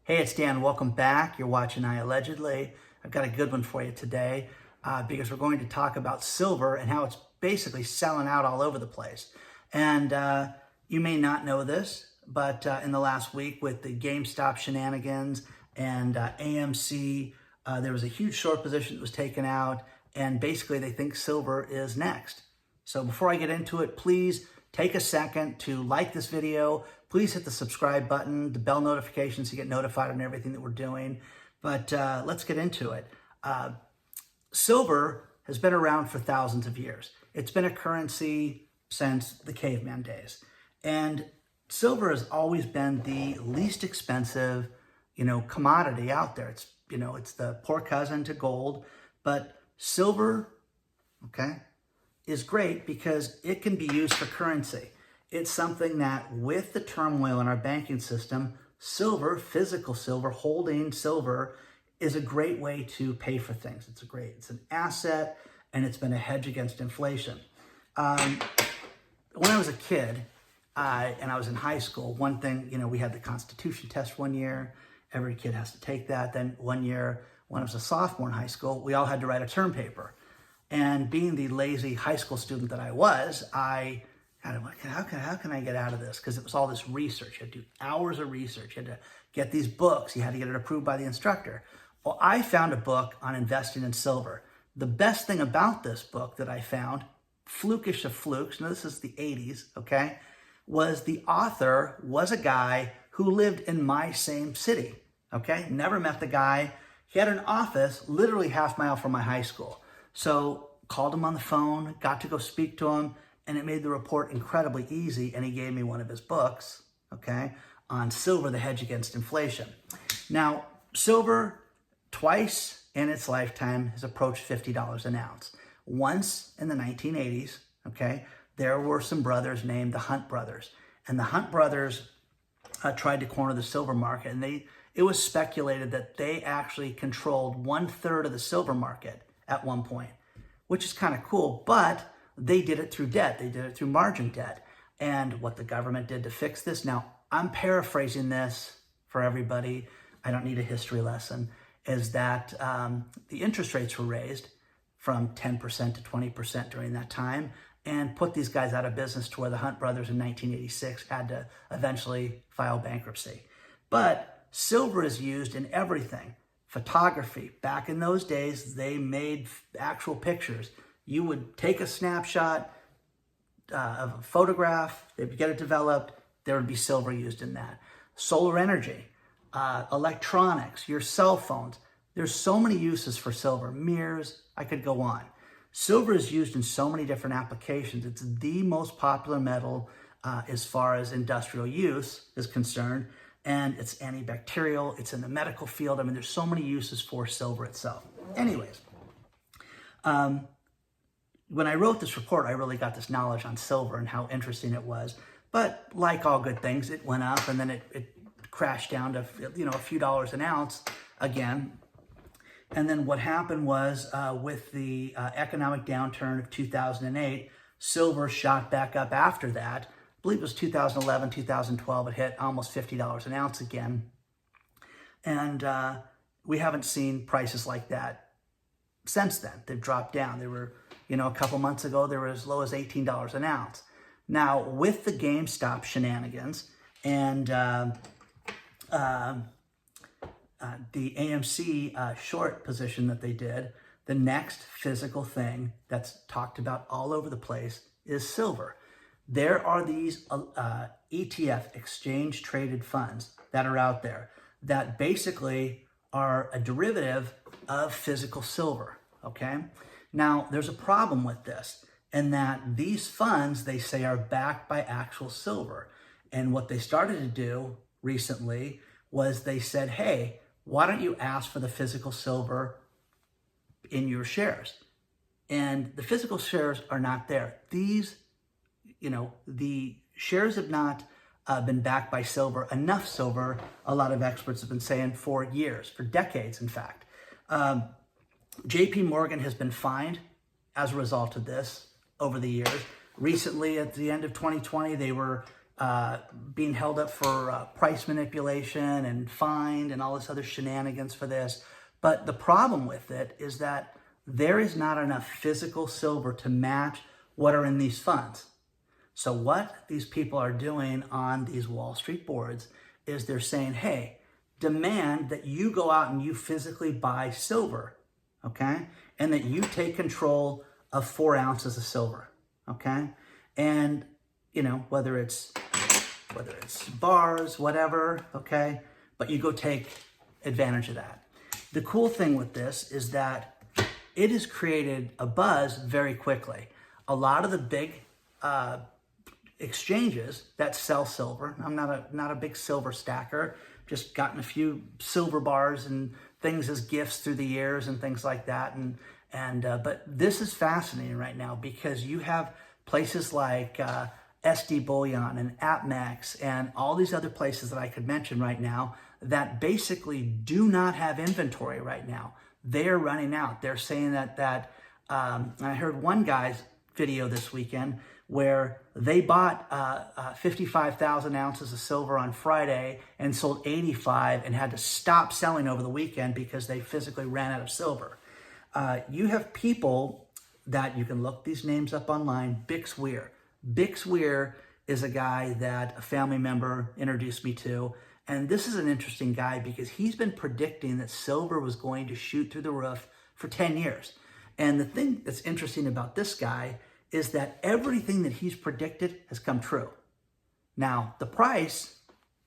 Hey, it's Dan. Welcome back. You're watching iAllegedly. I've got a good one for you today because we're going to talk about silver and how it's basically selling out all over the place. And you may not know this, but in the last week with the GameStop shenanigans and AMC, there was a huge short position that was taken out, and basically they think silver is next. So before I get into it, please take a second to like this video. Please hit the subscribe button, the bell notifications to get notified on everything that we're doing. But let's get into it. Silver has been around for thousands of years. It's been a currency since the caveman days. And silver has always been the least expensive, commodity out there. It's the poor cousin to gold. But silver, is great because it can be used for currency. It's something that with the turmoil in our banking system, silver, physical silver, holding silver is a great way to pay for things. It's an asset, and it's been a hedge against inflation. When I was a kid and I was in high school, one thing, we had the Constitution test one year. Every kid has to take that. Then one year, when I was a sophomore in high school, we all had to write a term paper. And being the lazy high school student that I was, I had to like, how can I get out of this? Because it was all this research. You had to do hours of research. You had to get these books. You had to get it approved by the instructor. Well, I found a book on investing in silver. The best thing about this book that I found, flukish of flukes, now this is the 80s, was the author was a guy who lived in my same city, Never met the guy. He had an office literally half mile from my high school. So called him on the phone, got to go speak to him, and it made the report incredibly easy, and he gave me one of his books, on silver, the hedge against inflation. Now, silver, twice in its lifetime, has approached $50 an ounce. Once in the 1980s, there were some brothers named the Hunt brothers. And the Hunt brothers tried to corner the silver market, and it was speculated that they actually controlled 1/3 of the silver market at one point, which is kind of cool, but they did it through debt. They did it through margin debt. And what the government did to fix this, now I'm paraphrasing this for everybody, I don't need a history lesson, is that the interest rates were raised from 10% to 20% during that time and put these guys out of business to where the Hunt brothers in 1986 had to eventually file bankruptcy. But silver is used in everything. Photography. Back in those days, they made actual pictures. You would take a snapshot of a photograph, they'd get it developed, there would be silver used in that. Solar energy, electronics, your cell phones. There's so many uses for silver. Mirrors, I could go on. Silver is used in so many different applications. It's the most popular metal as far as industrial use is concerned. And it's antibacterial, it's in the medical field. I mean, there's so many uses for silver itself. Anyways, when I wrote this report, I really got this knowledge on silver and how interesting it was. But like all good things, it went up and then it crashed down to, a few dollars an ounce again. And then what happened was with the economic downturn of 2008, silver shot back up after that. I believe it was 2011, 2012, it hit almost $50 an ounce again. And we haven't seen prices like that since then. They've dropped down. They were, a couple months ago, they were as low as $18 an ounce. Now, with the GameStop shenanigans and the AMC short position that they did, the next physical thing that's talked about all over the place is silver. There are these ETF, exchange traded funds, that are out there that basically are a derivative of physical silver, Now, there's a problem with this in that these funds, they say, are backed by actual silver. And what they started to do recently was they said, hey, why don't you ask for the physical silver in your shares? And the physical shares are not there. These the shares have not been backed by silver, enough silver, a lot of experts have been saying, for years, for decades, in fact. JP Morgan has been fined as a result of this over the years. Recently, at the end of 2020, they were being held up for price manipulation and fined and all this other shenanigans for this. But the problem with it is that there is not enough physical silver to match what are in these funds. So what these people are doing on these Wall Street boards is they're saying, hey, demand that you go out and you physically buy silver, okay? And that you take control of 4 ounces of silver, okay? And, you know, whether it's bars, whatever, okay? But you go take advantage of that. The cool thing with this is that it has created a buzz very quickly. A lot of the big exchanges that sell silver, I'm not a big silver stacker, just gotten a few silver bars and things as gifts through the years and things like that. But this is fascinating right now because you have places like SD Bullion and AppMex and all these other places that I could mention right now that basically do not have inventory right now. They're running out. They're saying that I heard one guy's video this weekend where they bought 55,000 ounces of silver on Friday and sold 85 and had to stop selling over the weekend because they physically ran out of silver. You have people that you can look these names up online. Bix Weir. Bix Weir is a guy that a family member introduced me to. And this is an interesting guy because he's been predicting that silver was going to shoot through the roof for 10 years. And the thing that's interesting about this guy is that everything that he's predicted has come true. Now, the price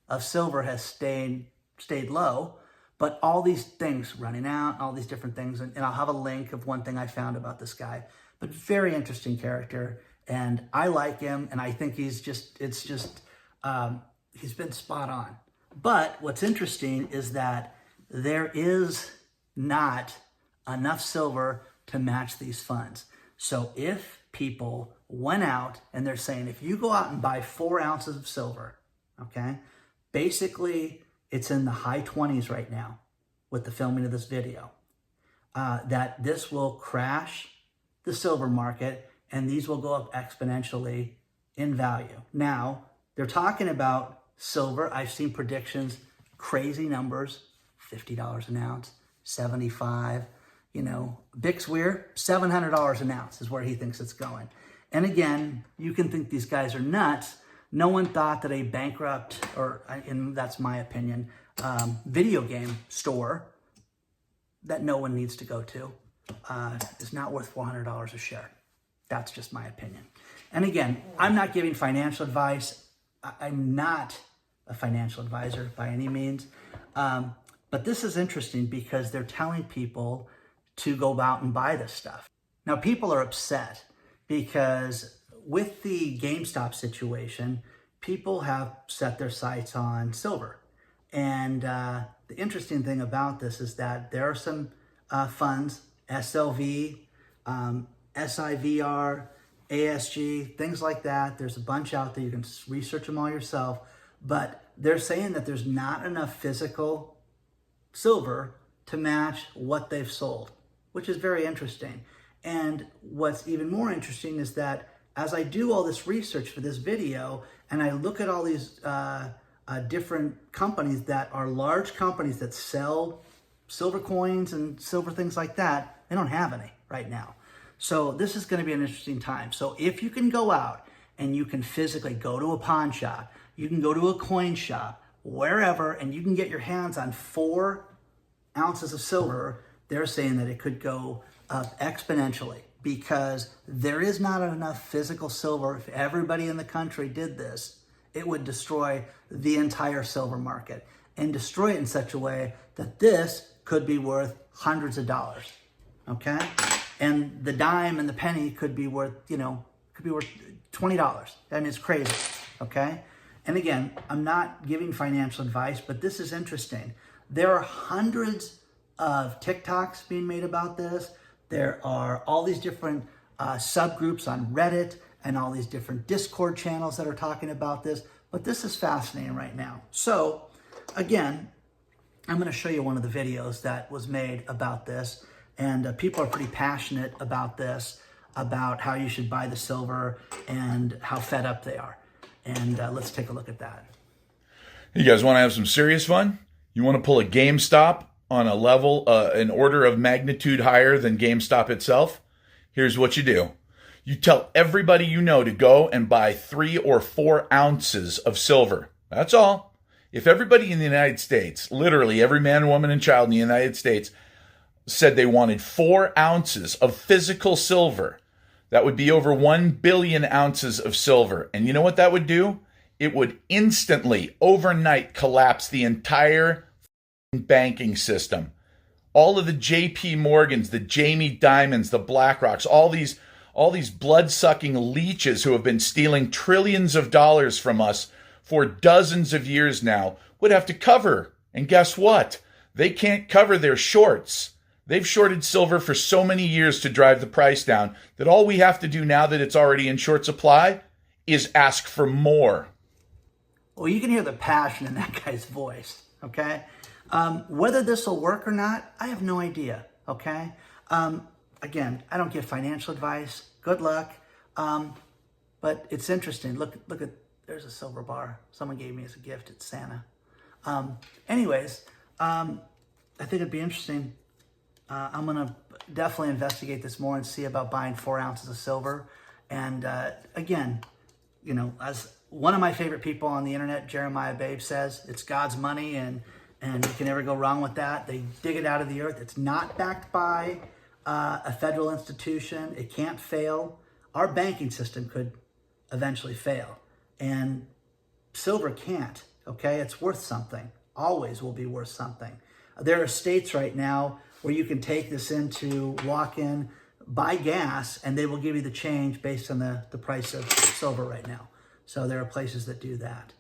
of silver has stayed low, but all these things running out, all these different things, and I'll have a link of one thing I found about this guy, but very interesting character, and I like him, and I think he's been spot on. But what's interesting is that there is not enough silver to match these funds. So if people went out and they're saying, if you go out and buy 4 ounces of silver, okay, basically it's in the high 20s right now with the filming of this video, that this will crash the silver market and these will go up exponentially in value. Now, they're talking about silver. I've seen predictions, crazy numbers, $50 an ounce, $75. You know, Bix Weir, $700 an ounce is where he thinks it's going. And again, you can think these guys are nuts. No one thought that a bankrupt, and that's my opinion, video game store that no one needs to go to is not worth $400 a share. That's just my opinion. And again, I'm not giving financial advice. I'm not a financial advisor by any means. But this is interesting because they're telling people to go out and buy this stuff. Now, people are upset because with the GameStop situation, people have set their sights on silver. And the interesting thing about this is that there are some funds, SLV, SIVR, ASG, things like that. There's a bunch out there. You can research them all yourself. But they're saying that there's not enough physical silver to match what they've sold, which is very interesting. And what's even more interesting is that as I do all this research for this video and I look at all these different companies that are large companies that sell silver coins and silver things like that, they don't have any right now. So this is going to be an interesting time. So if you can go out and you can physically go to a pawn shop, you can go to a coin shop, wherever, and you can get your hands on 4 ounces of silver, they're saying that it could go up exponentially because there is not enough physical silver. If everybody in the country did this, it would destroy the entire silver market and destroy it in such a way that this could be worth hundreds of dollars, okay? And the dime and the penny could be worth, could be worth $20. I mean, it's crazy, okay? And again, I'm not giving financial advice, but this is interesting. There are hundreds of TikToks being made about this. There are all these different subgroups on Reddit and all these different Discord channels that are talking about this. But this is fascinating right now. So again, I'm going to show you one of the videos that was made about this. And people are pretty passionate about this, about how you should buy the silver and how fed up they are. And let's take a look at that. You guys want to have some serious fun? You want to pull a GameStop on a level, an order of magnitude higher than GameStop itself? Here's what you do. You tell everybody you know to go and buy 3 or 4 ounces of silver. That's all. If everybody in the United States, literally every man, woman, and child in the United States, said they wanted 4 ounces of physical silver, that would be over 1 billion ounces of silver. And you know what that would do? It would instantly, overnight, collapse the entire banking system. All of the JP Morgans, the Jamie Dimons, the BlackRocks, all these blood-sucking leeches who have been stealing trillions of dollars from us for dozens of years now would have to cover. And guess what? They can't cover their shorts. They've shorted silver for so many years to drive the price down that all we have to do now that it's already in short supply is ask for more. Well, you can hear the passion in that guy's voice, okay? Whether this will work or not, I have no idea, okay? Again, I don't give financial advice. Good luck. But it's interesting. Look at, there's a silver bar. Someone gave me as a gift at Santa. Anyways, I think it'd be interesting. I'm going to definitely investigate this more and see about buying 4 ounces of silver. And again, you know, as one of my favorite people on the internet, Jeremiah Babe, says, it's God's money and you can never go wrong with that. They dig it out of the earth. It's not backed by a federal institution. It can't fail. Our banking system could eventually fail. And silver can't, okay? It's worth something. Always will be worth something. There are states right now where you can take this into walk-in, buy gas, and they will give you the change based on the price of silver right now. So there are places that do that.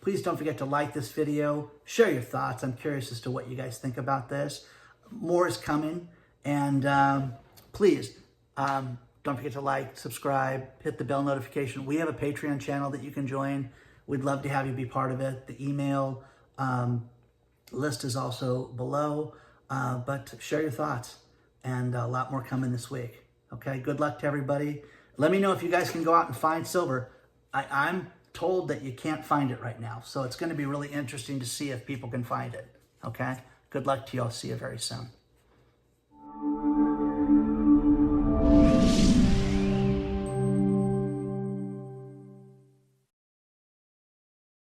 Please don't forget to like this video, share your thoughts. I'm curious as to what you guys think about this. More is coming, and please don't forget to like, subscribe, hit the bell notification. We have a Patreon channel that you can join. We'd love to have you be part of it. The email list is also below, but share your thoughts, and a lot more coming this week. Okay, good luck to everybody. Let me know if you guys can go out and find silver. I'm told that you can't find it right now, so it's going to be really interesting to see if people can find it. Okay, good luck to you. I'll see you very soon.